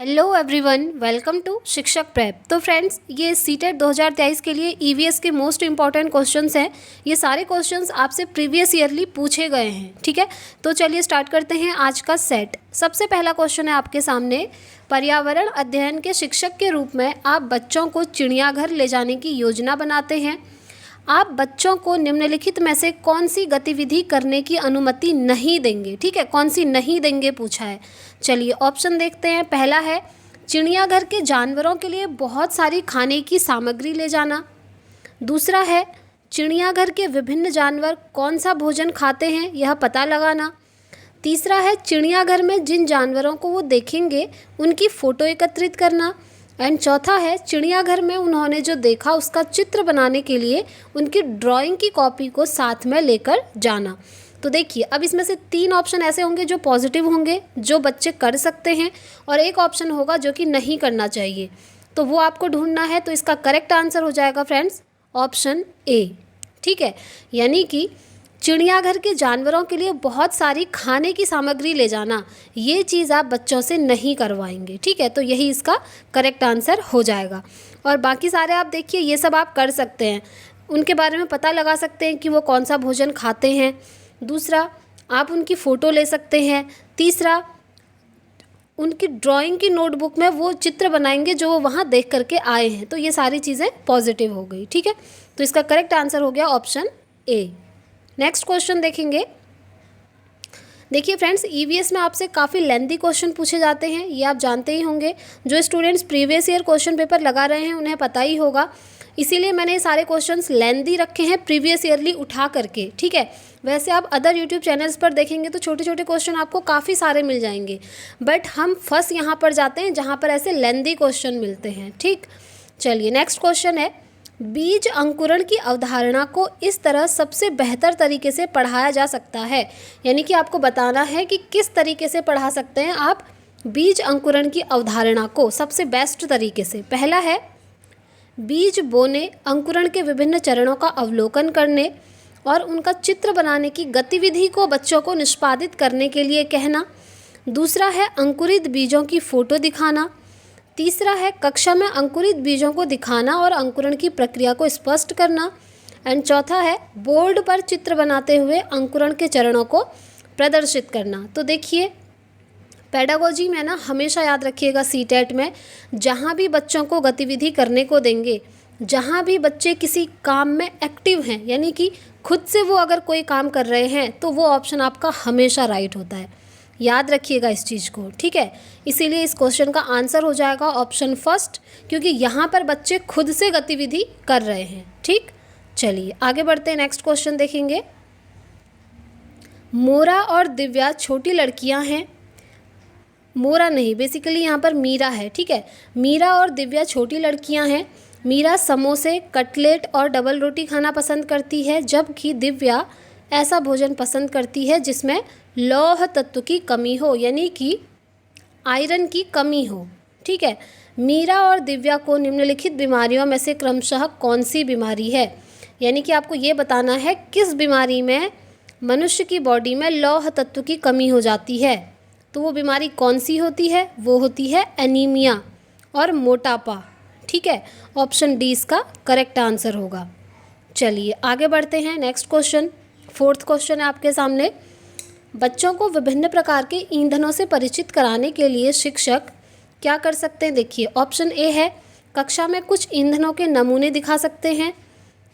Hello everyone, welcome to शिक्षक prep. तो friends, ये सीटेट 2023 के लिए ईवीएस के मोस्ट इंपॉर्टेंट क्वेश्चंस हैं। ये सारे क्वेश्चंस आपसे प्रीवियस ईयरली पूछे गए हैं। ठीक है, तो चलिए स्टार्ट करते हैं आज का सेट। सबसे पहला क्वेश्चन है आपके सामने, पर्यावरण अध्ययन के शिक्षक के रूप में आप बच्चों को चिड़ियाघर ले जाने की योजना बनाते हैं। आप बच्चों को निम्नलिखित में से कौन सी गतिविधि करने की अनुमति नहीं देंगे। ठीक है, कौन सी नहीं देंगे पूछा है। चलिए ऑप्शन देखते हैं। पहला है चिड़ियाघर के जानवरों के लिए बहुत सारी खाने की सामग्री ले जाना। दूसरा है चिड़ियाघर के विभिन्न जानवर कौन सा भोजन खाते हैं यह पता लगाना। तीसरा है चिड़ियाघर में जिन जानवरों को वो देखेंगे उनकी फ़ोटो एकत्रित करना। एंड चौथा है चिड़ियाघर में उन्होंने जो देखा उसका चित्र बनाने के लिए उनकी ड्राइंग की कॉपी को साथ में लेकर जाना। तो देखिए, अब इसमें से 3 ऑप्शन ऐसे होंगे जो पॉजिटिव होंगे, जो बच्चे कर सकते हैं, और एक ऑप्शन होगा जो कि नहीं करना चाहिए। तो वो आपको ढूंढना है। तो इसका करेक्ट आंसर हो जाएगा फ्रेंड्स ऑप्शन ए। ठीक है, यानी कि चिड़ियाघर के जानवरों के लिए बहुत सारी खाने की सामग्री ले जाना, ये चीज़ आप बच्चों से नहीं करवाएंगे। ठीक है, तो यही इसका करेक्ट आंसर हो जाएगा। और बाकी सारे आप देखिए, ये सब आप कर सकते हैं, उनके बारे में पता लगा सकते हैं कि वो कौन सा भोजन खाते हैं। दूसरा, आप उनकी फ़ोटो ले सकते हैं। तीसरा, उनकी ड्राइंग की नोटबुक में वो चित्र बनाएंगे जो वो वहाँ देख करके आए हैं। तो ये सारी चीज़ें पॉजिटिव हो गई। ठीक है, तो इसका करेक्ट आंसर हो गया ऑप्शन ए। नेक्स्ट क्वेश्चन देखेंगे। देखिए फ्रेंड्स, ईवीएस में आपसे काफ़ी लेंथी क्वेश्चन पूछे जाते हैं, ये आप जानते ही होंगे। जो students previous year question paper लगा रहे हैं उन्हें पता ही होगा। इसीलिए मैंने ये सारे क्वेश्चंस लेंथी रखे हैं प्रीवियस ईयरली उठा करके। ठीक है, वैसे आप अदर यूट्यूब चैनल्स पर देखेंगे तो छोटे छोटे क्वेश्चन आपको काफ़ी सारे मिल जाएंगे, बट हम फर्स्ट यहाँ पर जाते हैं जहाँ पर ऐसे लेंथी क्वेश्चन मिलते हैं। ठीक, चलिए नेक्स्ट क्वेश्चन है, बीज अंकुरण की अवधारणा को इस तरह सबसे बेहतर तरीके से पढ़ाया जा सकता है। यानी कि आपको बताना है कि किस तरीके से पढ़ा सकते हैं आप बीज अंकुरण की अवधारणा को सबसे बेस्ट तरीके से। पहला है बीज बोने, अंकुरण के विभिन्न चरणों का अवलोकन करने और उनका चित्र बनाने की गतिविधि को बच्चों को निष्पादित करने के लिए कहना। दूसरा है अंकुरित बीजों की फ़ोटो दिखाना। तीसरा है कक्षा में अंकुरित बीजों को दिखाना और अंकुरण की प्रक्रिया को स्पष्ट करना। एंड चौथा है बोर्ड पर चित्र बनाते हुए अंकुरण के चरणों को प्रदर्शित करना। तो देखिए, पेडागोजी में ना हमेशा याद रखिएगा, सीटेट में जहाँ भी बच्चों को गतिविधि करने को देंगे, जहाँ भी बच्चे किसी काम में एक्टिव हैं, यानी कि खुद से वो अगर कोई काम कर रहे हैं, तो वो ऑप्शन आपका हमेशा राइट होता है। याद रखिएगा इस चीज़ को। ठीक है, इसीलिए इस क्वेश्चन का आंसर हो जाएगा ऑप्शन फर्स्ट, क्योंकि यहाँ पर बच्चे खुद से गतिविधि कर रहे हैं। ठीक, चलिए आगे बढ़ते हैं। नेक्स्ट क्वेश्चन देखेंगे। मोरा और दिव्या छोटी लड़कियाँ हैं। मोरा नहीं, बेसिकली यहाँ पर मीरा है। ठीक है, मीरा और दिव्या छोटी लड़कियाँ हैं। मीरा समोसे, कटलेट और डबल रोटी खाना पसंद करती है, जबकि दिव्या ऐसा भोजन पसंद करती है जिसमें लौह तत्व की कमी हो, यानी कि आयरन की कमी हो। ठीक है, मीरा और दिव्या को निम्नलिखित बीमारियों में से क्रमशः कौन सी बीमारी है। यानी कि आपको ये बताना है किस बीमारी में मनुष्य की बॉडी में लौह तत्व की कमी हो जाती है। तो वो बीमारी कौन सी होती है? वो होती है एनीमिया और मोटापा। ठीक है, ऑप्शन डी इसका करेक्ट आंसर होगा। चलिए आगे बढ़ते हैं। नेक्स्ट क्वेश्चन, फोर्थ क्वेश्चन है आपके सामने। बच्चों को विभिन्न प्रकार के ईंधनों से परिचित कराने के लिए शिक्षक क्या कर सकते हैं? देखिए, ऑप्शन ए है कक्षा में कुछ ईंधनों के नमूने दिखा सकते हैं,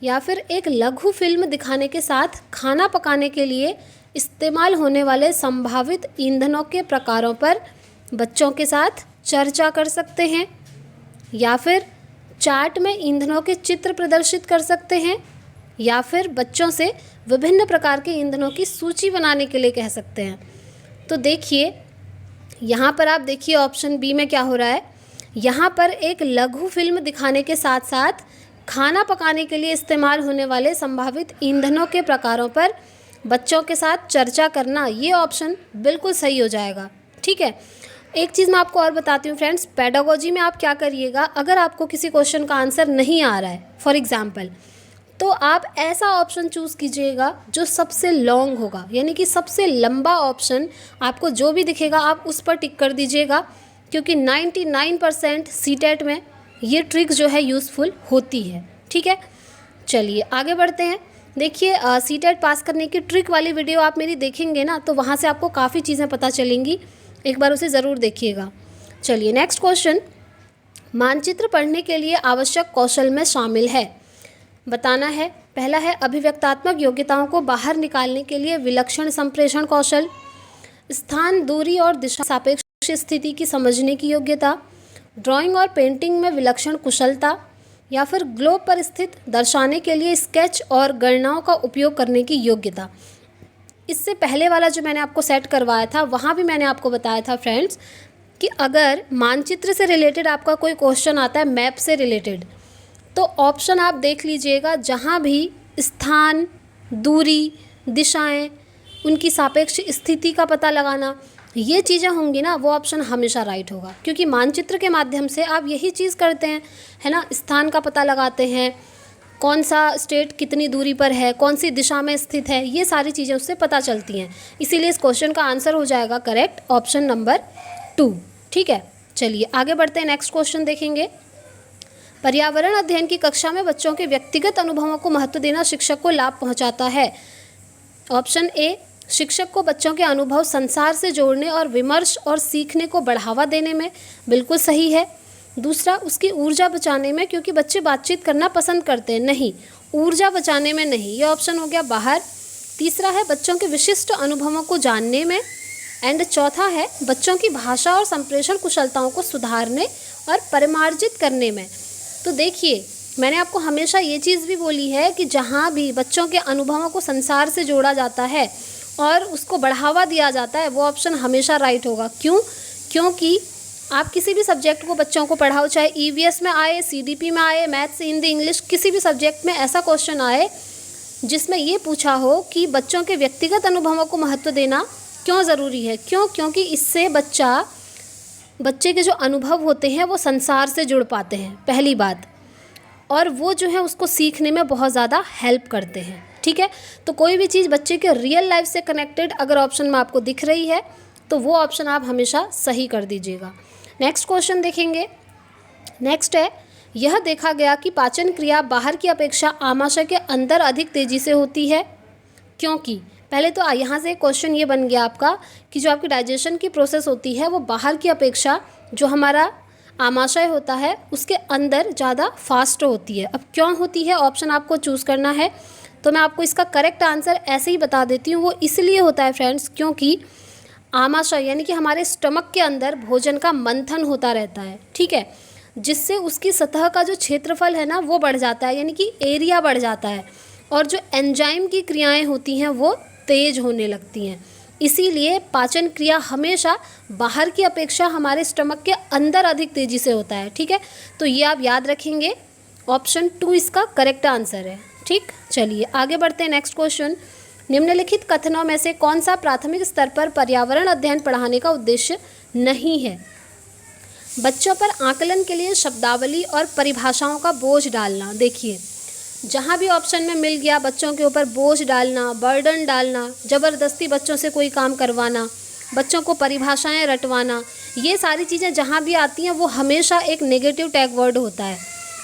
या फिर एक लघु फिल्म दिखाने के साथ खाना पकाने के लिए इस्तेमाल होने वाले संभावित ईंधनों के प्रकारों पर बच्चों के साथ चर्चा कर सकते हैं, या फिर चार्ट में ईंधनों के चित्र प्रदर्शित कर सकते हैं, या फिर बच्चों से विभिन्न प्रकार के ईंधनों की सूची बनाने के लिए कह सकते हैं। तो देखिए, यहाँ पर आप देखिए ऑप्शन बी में क्या हो रहा है। यहाँ पर एक लघु फिल्म दिखाने के साथ साथ खाना पकाने के लिए इस्तेमाल होने वाले संभावित ईंधनों के प्रकारों पर बच्चों के साथ चर्चा करना, ये ऑप्शन बिल्कुल सही हो जाएगा। ठीक है, एक चीज़ मैं आपको और बताती हूँ फ्रेंड्स, पेडागोजी में आप क्या करिएगा, अगर आपको किसी क्वेश्चन का आंसर नहीं आ रहा है फॉर एग्जाम्पल, तो आप ऐसा ऑप्शन चूज़ कीजिएगा जो सबसे लॉन्ग होगा, यानी कि सबसे लंबा ऑप्शन आपको जो भी दिखेगा आप उस पर टिक कर दीजिएगा, क्योंकि 99% सीटेट में ये ट्रिक जो है यूज़फुल होती है। ठीक है, चलिए आगे बढ़ते हैं। देखिए सीटेट पास करने की ट्रिक वाली वीडियो आप मेरी देखेंगे ना, तो वहाँ से आपको काफ़ी चीज़ें पता चलेंगी, एक बार उसे ज़रूर देखिएगा। चलिए नेक्स्ट क्वेश्चन, मानचित्र पढ़ने के लिए आवश्यक कौशल में शामिल है, बताना है। पहला है अभिव्यक्तात्मक योग्यताओं को बाहर निकालने के लिए विलक्षण संप्रेषण कौशल, स्थान, दूरी और दिशा सापेक्ष स्थिति की समझने की योग्यता, ड्राइंग और पेंटिंग में विलक्षण कुशलता, या फिर ग्लोब पर स्थित दर्शाने के लिए स्केच और गणनाओं का उपयोग करने की योग्यता। इससे पहले वाला जो मैंने आपको सेट करवाया था वहाँ भी मैंने आपको बताया था फ्रेंड्स कि अगर मानचित्र से रिलेटेड आपका कोई क्वेश्चन आता है, मैप से रिलेटेड, तो ऑप्शन आप देख लीजिएगा, जहाँ भी स्थान, दूरी, दिशाएं, उनकी सापेक्ष स्थिति का पता लगाना, ये चीज़ें होंगी ना, वो ऑप्शन हमेशा राइट होगा, क्योंकि मानचित्र के माध्यम से आप यही चीज़ करते हैं, है ना। स्थान का पता लगाते हैं, कौन सा स्टेट कितनी दूरी पर है, कौन सी दिशा में स्थित है, ये सारी चीज़ें उससे पता चलती हैं। इसीलिए इस क्वेश्चन का आंसर हो जाएगा करेक्ट ऑप्शन नंबर 2। ठीक है, चलिए आगे बढ़ते हैं, नेक्स्ट क्वेश्चन देखेंगे। पर्यावरण अध्ययन की कक्षा में बच्चों के व्यक्तिगत अनुभवों को महत्व देना शिक्षक को लाभ पहुंचाता है। ऑप्शन ए, शिक्षक को बच्चों के अनुभव संसार से जोड़ने और विमर्श और सीखने को बढ़ावा देने में, बिल्कुल सही है। दूसरा, उसकी ऊर्जा बचाने में, क्योंकि बच्चे बातचीत करना पसंद करते हैं, नहीं, ऊर्जा बचाने में नहीं, ये ऑप्शन हो गया बाहर। तीसरा है बच्चों के विशिष्ट अनुभवों को जानने में, एंड चौथा है बच्चों की भाषा और संप्रेषण कुशलताओं को सुधारने और परिमार्जित करने में। तो देखिए, मैंने आपको हमेशा ये चीज़ भी बोली है कि जहाँ भी बच्चों के अनुभवों को संसार से जोड़ा जाता है और उसको बढ़ावा दिया जाता है, वो ऑप्शन हमेशा राइट होगा। क्यों? क्योंकि आप किसी भी सब्जेक्ट को बच्चों को पढ़ाओ, चाहे ईवीएस में आए, सीडीपी में आए, मैथ्स, हिंदी, इंग्लिश, किसी भी सब्जेक्ट में ऐसा क्वेश्चन आए जिसमें ये पूछा हो कि बच्चों के व्यक्तिगत अनुभवों को महत्व देना क्यों ज़रूरी है। क्यों? क्योंकि इससे बच्चे के जो अनुभव होते हैं वो संसार से जुड़ पाते हैं, पहली बात, और वो जो है उसको सीखने में बहुत ज़्यादा हेल्प करते हैं। ठीक है, तो कोई भी चीज़ बच्चे के रियल लाइफ से कनेक्टेड अगर ऑप्शन में आपको दिख रही है तो वो ऑप्शन आप हमेशा सही कर दीजिएगा। नेक्स्ट क्वेश्चन देखेंगे। नेक्स्ट है, यह देखा गया कि पाचन क्रिया बाहर की अपेक्षा आमाशय के अंदर अधिक तेज़ी से होती है, क्योंकि पहले तो यहाँ से क्वेश्चन ये बन गया आपका कि जो आपकी डाइजेशन की प्रोसेस होती है वो बाहर की अपेक्षा जो हमारा आमाशय होता है उसके अंदर ज़्यादा फास्ट होती है। अब क्यों होती है, ऑप्शन आपको चूज़ करना है, तो मैं आपको इसका करेक्ट आंसर ऐसे ही बता देती हूँ। वो इसलिए होता है फ्रेंड्स क्योंकि आमाशय यानी कि हमारे स्टमक के अंदर भोजन का मंथन होता रहता है, ठीक है, जिससे उसकी सतह का जो क्षेत्रफल है ना वो बढ़ जाता है, यानी कि एरिया बढ़ जाता है, और जो एंजाइम की क्रियाएं होती हैं वो तेज होने लगती हैं। इसीलिए पाचन क्रिया हमेशा बाहर की अपेक्षा हमारे स्टमक के अंदर अधिक तेज़ी से होता है। ठीक है, तो ये आप याद रखेंगे, ऑप्शन 2 इसका करेक्ट आंसर है। ठीक, चलिए आगे बढ़ते हैं। नेक्स्ट क्वेश्चन, निम्नलिखित कथनों में से कौन सा प्राथमिक स्तर पर पर्यावरण अध्ययन पढ़ाने का उद्देश्य नहीं है? बच्चों पर आकलन के लिए शब्दावली और परिभाषाओं का बोझ डालना। देखिए, जहाँ भी ऑप्शन में मिल गया बच्चों के ऊपर बोझ डालना, बर्डन डालना, ज़बरदस्ती बच्चों से कोई काम करवाना, बच्चों को परिभाषाएं रटवाना, ये सारी चीज़ें जहाँ भी आती हैं वो हमेशा एक नेगेटिव टैग वर्ड होता है।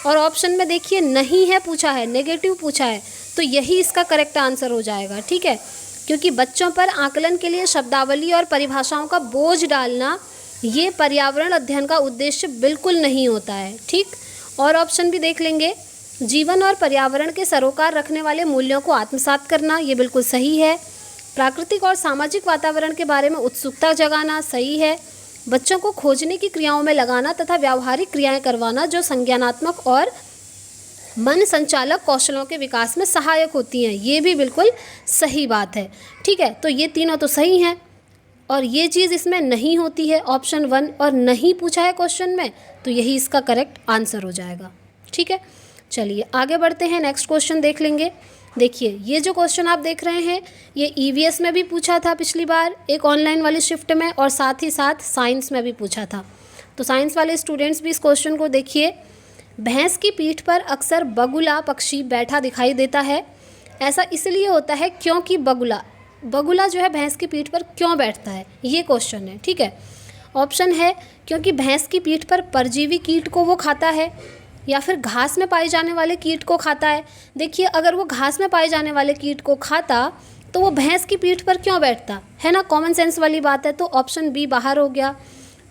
और ऑप्शन में देखिए नहीं है पूछा है, नेगेटिव पूछा है, तो यही इसका करेक्ट आंसर हो जाएगा। ठीक है, क्योंकि बच्चों पर आकलन के लिए शब्दावली और परिभाषाओं का बोझ डालना ये पर्यावरण अध्ययन का उद्देश्य बिल्कुल नहीं होता है। ठीक, और ऑप्शन भी देख लेंगे, जीवन और पर्यावरण के सरोकार रखने वाले मूल्यों को आत्मसात करना, ये बिल्कुल सही है। प्राकृतिक और सामाजिक वातावरण के बारे में उत्सुकता जगाना, सही है। बच्चों को खोजने की क्रियाओं में लगाना तथा व्यावहारिक क्रियाएं करवाना जो संज्ञानात्मक और मन संचालक कौशलों के विकास में सहायक होती हैं, ये भी बिल्कुल सही बात है। ठीक है, तो ये तीनों तो सही हैं, और ये चीज़ इसमें नहीं होती है, ऑप्शन 1, और नहीं पूछा है क्वेश्चन में, तो यही इसका करेक्ट आंसर हो जाएगा। ठीक है, चलिए आगे बढ़ते हैं। नेक्स्ट क्वेश्चन देख लेंगे। देखिए, ये जो क्वेश्चन आप देख रहे हैं ये ईवीएस में भी पूछा था पिछली बार एक ऑनलाइन वाली शिफ्ट में, और साथ ही साथ साइंस में भी पूछा था। तो साइंस वाले स्टूडेंट्स भी इस क्वेश्चन को देखिए। भैंस की पीठ पर अक्सर बगुला पक्षी बैठा दिखाई देता है, ऐसा इसलिए होता है क्योंकि बगुला जो है भैंस की पीठ पर क्यों बैठता है, ये क्वेश्चन है। ठीक है, ऑप्शन है क्योंकि भैंस की पीठ पर परजीवी कीट को वो खाता है, या फिर घास में पाए जाने वाले कीट को खाता है। देखिए, अगर वो घास में पाए जाने वाले कीट को खाता तो वो भैंस की पीठ पर क्यों बैठता, है ना, कॉमन सेंस वाली बात है। तो ऑप्शन बी बाहर हो गया।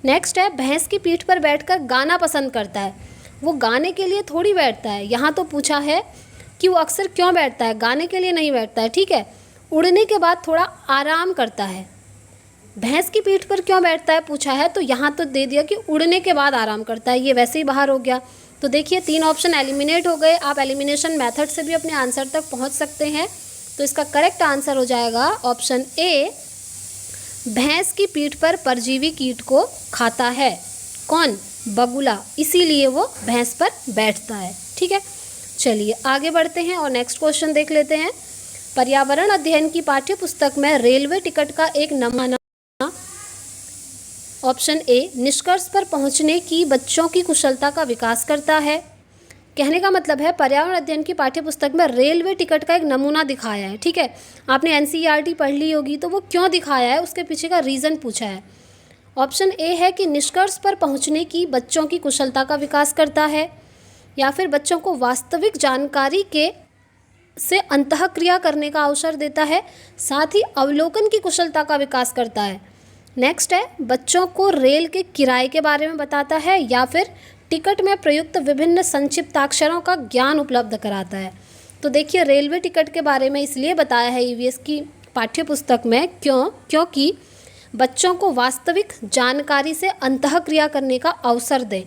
नेक्स्ट है, भैंस की पीठ पर बैठकर गाना पसंद करता है। वो गाने के लिए थोड़ी बैठता है, यहाँ तो पूछा है कि वो अक्सर क्यों बैठता है, गाने के लिए नहीं बैठता है, ठीक है। उड़ने के बाद थोड़ा आराम करता है। भैंस की पीठ पर क्यों बैठता है पूछा है, तो यहाँ तो दे दिया कि उड़ने के बाद आराम करता है, ये वैसे ही बाहर हो गया। तो देखिए 3 ऑप्शन एलिमिनेट हो गए। आप एलिमिनेशन मेथड से भी अपने आंसर तक पहुँच सकते हैं। तो इसका करेक्ट आंसर हो जाएगा ऑप्शन ए, भैंस की पीठ पर परजीवी कीट को खाता है। कौन? बगुला, इसीलिए वो भैंस पर बैठता है, ठीक है। चलिए आगे बढ़ते हैं और नेक्स्ट क्वेश्चन देख लेते हैं। पर्यावरण अध्ययन की पाठ्य पुस्तक में रेलवे टिकट का एक नमूना। ऑप्शन ए, निष्कर्ष पर पहुंचने की बच्चों की कुशलता का विकास करता है। कहने का मतलब है पर्यावरण अध्ययन की पाठ्य पुस्तक में रेलवे टिकट का एक नमूना दिखाया है, ठीक है। आपने एनसीईआरटी पढ़ ली होगी, तो वो क्यों दिखाया है उसके पीछे का रीज़न पूछा है। ऑप्शन ए है कि निष्कर्ष पर पहुंचने की बच्चों की कुशलता का विकास करता है, या फिर बच्चों को वास्तविक जानकारी के से अंतःक्रिया करने का अवसर देता है, साथ ही अवलोकन की कुशलता का विकास करता है। नेक्स्ट है, बच्चों को रेल के किराए के बारे में बताता है, या फिर टिकट में प्रयुक्त विभिन्न संक्षिप्ताक्षरों का ज्ञान उपलब्ध कराता है। तो देखिए रेलवे टिकट के बारे में इसलिए बताया है ईवीएस की पाठ्य पुस्तक में, क्योंकि बच्चों को वास्तविक जानकारी से अंतःक्रिया करने का अवसर दें।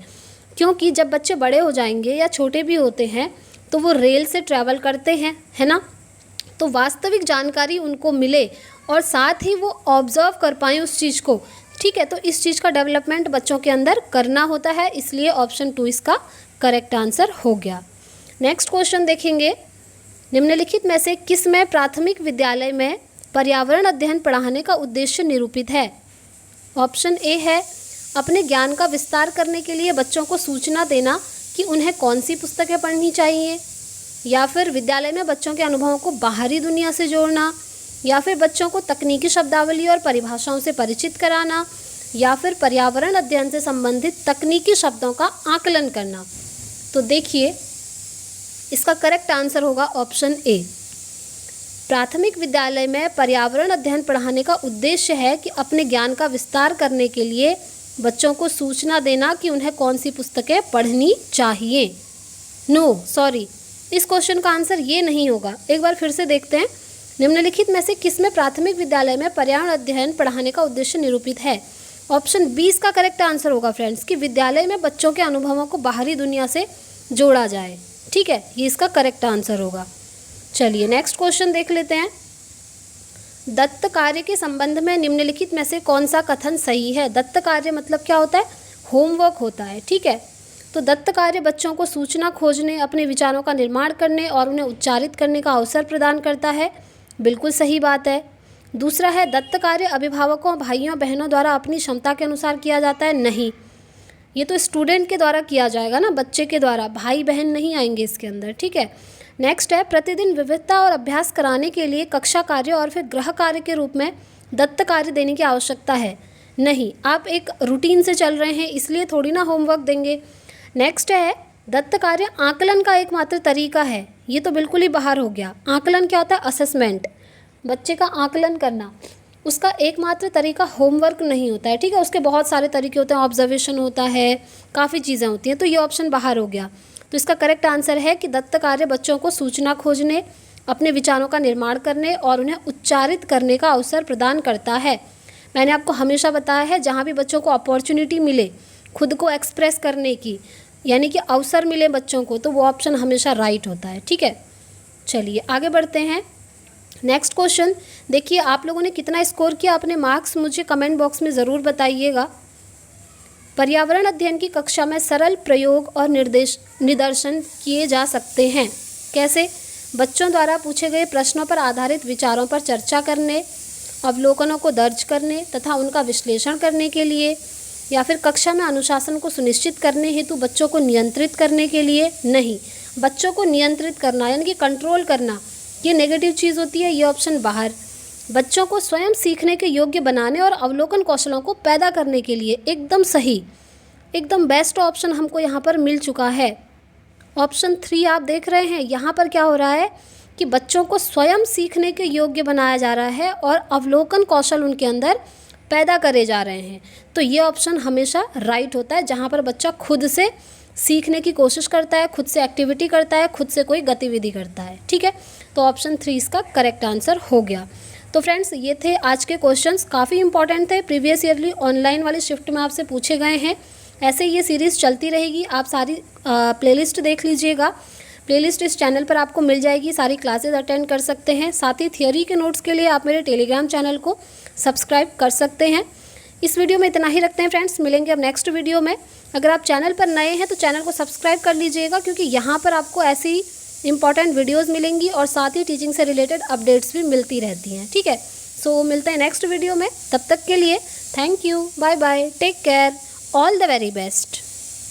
क्योंकि जब बच्चे बड़े हो जाएंगे या छोटे भी होते हैं तो वो रेल से ट्रैवल करते हैं, है ना, तो वास्तविक जानकारी उनको मिले और साथ ही वो ऑब्जर्व कर पाएँ उस चीज़ को, ठीक है। तो इस चीज़ का डेवलपमेंट बच्चों के अंदर करना होता है, इसलिए ऑप्शन 2 इसका करेक्ट आंसर हो गया। नेक्स्ट क्वेश्चन देखेंगे, निम्नलिखित में से किस में प्राथमिक विद्यालय में पर्यावरण अध्ययन पढ़ाने का उद्देश्य निरूपित है। ऑप्शन ए है, अपने ज्ञान का विस्तार करने के लिए बच्चों को सूचना देना कि उन्हें कौन सी पुस्तकें पढ़नी चाहिए, या फिर विद्यालय में बच्चों के अनुभवों को बाहरी दुनिया से जोड़ना, या फिर बच्चों को तकनीकी शब्दावली और परिभाषाओं से परिचित कराना, या फिर पर्यावरण अध्ययन से संबंधित तकनीकी शब्दों का आकलन करना। तो देखिए इसका करेक्ट आंसर होगा ऑप्शन ए। प्राथमिक विद्यालय में पर्यावरण अध्ययन पढ़ाने का उद्देश्य है कि अपने ज्ञान का विस्तार करने के लिए बच्चों को सूचना देना कि उन्हें कौन सी पुस्तकें पढ़नी चाहिए। इस क्वेश्चन का आंसर ये नहीं होगा। एक बार फिर से देखते हैं, निम्नलिखित में से किस में प्राथमिक विद्यालय में पर्यावरण अध्ययन पढ़ाने का उद्देश्य निरूपित है। ऑप्शन 20 का करेक्ट आंसर होगा फ्रेंड्स, कि विद्यालय में बच्चों के अनुभवों को बाहरी दुनिया से जोड़ा जाए, ठीक है, ये इसका करेक्ट आंसर होगा। चलिए नेक्स्ट क्वेश्चन देख लेते हैं। दत्त कार्य के संबंध में निम्नलिखित में से कौन सा कथन सही है। दत्त कार्य मतलब क्या होता है, होमवर्क होता है, ठीक है। तो दत्त कार्य बच्चों को सूचना खोजने, अपने विचारों का निर्माण करने और उन्हें उच्चारित करने का अवसर प्रदान करता है, बिल्कुल सही बात है। दूसरा है, दत्त कार्य अभिभावकों, भाइयों बहनों द्वारा अपनी क्षमता के अनुसार किया जाता है, नहीं, ये तो स्टूडेंट के द्वारा किया जाएगा ना, बच्चे के द्वारा, भाई बहन नहीं आएंगे इसके अंदर, ठीक है। नेक्स्ट है, प्रतिदिन विविधता और अभ्यास कराने के लिए कक्षा कार्य और फिर गृह कार्य के रूप में दत्त कार्य देने की आवश्यकता है, नहीं, आप एक रूटीन से चल रहे हैं इसलिए थोड़ी ना होमवर्क देंगे। नेक्स्ट है, दत्त कार्य आकलन का एकमात्र तरीका है, ये तो बिल्कुल ही बाहर हो गया। आकलन क्या होता है, असेसमेंट, बच्चे का आकलन करना, उसका एकमात्र तरीका होमवर्क नहीं होता है, ठीक है, उसके बहुत सारे तरीके होते हैं, ऑब्जर्वेशन होता है, काफ़ी चीज़ें होती हैं, तो ये ऑप्शन बाहर हो गया। तो इसका करेक्ट आंसर है कि दत्त कार्य बच्चों को सूचना खोजने, अपने विचारों का निर्माण करने और उन्हें उच्चारित करने का अवसर प्रदान करता है। मैंने आपको हमेशा बताया है, जहाँ भी बच्चों को अपॉर्चुनिटी मिले खुद को एक्सप्रेस करने की, यानी कि अवसर मिले बच्चों को, तो वो ऑप्शन हमेशा राइट होता है, ठीक है। चलिए आगे बढ़ते हैं। नेक्स्ट क्वेश्चन देखिए, आप लोगों ने कितना स्कोर किया, अपने मार्क्स मुझे कमेंट बॉक्स में ज़रूर बताइएगा। पर्यावरण अध्ययन की कक्षा में सरल प्रयोग और निदर्शन किए जा सकते हैं। कैसे? बच्चों द्वारा पूछे गए प्रश्नों पर आधारित विचारों पर चर्चा करने, अवलोकनों को दर्ज करने तथा उनका विश्लेषण करने के लिए, या फिर कक्षा में अनुशासन को सुनिश्चित करने हेतु बच्चों को नियंत्रित करने के लिए। नहीं, बच्चों को नियंत्रित करना यानी कि कंट्रोल करना, ये नेगेटिव चीज़ होती है, ये ऑप्शन बाहर। बच्चों को स्वयं सीखने के योग्य बनाने और अवलोकन कौशलों को पैदा करने के लिए एकदम सही, एकदम बेस्ट ऑप्शन हमको यहाँ पर मिल चुका है। ऑप्शन 3 आप देख रहे हैं, यहाँ पर क्या हो रहा है कि बच्चों को स्वयं सीखने के योग्य बनाया जा रहा है और अवलोकन कौशल उनके अंदर पैदा करे जा रहे हैं। तो ये ऑप्शन हमेशा राइट होता है, जहाँ पर बच्चा खुद से सीखने की कोशिश करता है, खुद से एक्टिविटी करता है, खुद से कोई गतिविधि करता है। ठीक है, तो ऑप्शन 3 इसका करेक्ट आंसर हो गया। तो फ्रेंड्स, ये थे आज के क्वेश्चंस, काफ़ी इंपॉर्टेंट थे, प्रीवियस ईयरली ऑनलाइन वाली शिफ्ट में आपसे पूछे गए हैं। ऐसे ये सीरीज़ चलती रहेगी, आप सारी प्लेलिस्ट देख लीजिएगा। प्लेलिस्ट इस चैनल पर आपको मिल जाएगी, सारी क्लासेस अटेंड कर सकते हैं। साथ ही थियोरी के नोट्स के लिए आप मेरे टेलीग्राम चैनल को सब्सक्राइब कर सकते हैं। इस वीडियो में इतना ही रखते हैं फ्रेंड्स, मिलेंगे अब नेक्स्ट वीडियो में। अगर आप चैनल पर नए हैं तो चैनल को सब्सक्राइब कर लीजिएगा, क्योंकि यहाँ पर आपको ऐसी इंपॉर्टेंट वीडियोज़ मिलेंगी और साथ ही टीचिंग से रिलेटेड अपडेट्स भी मिलती रहती हैं। ठीक है, सो मिलते हैं नेक्स्ट वीडियो में, तब तक के लिए thank you, bye bye, take care, all the very best.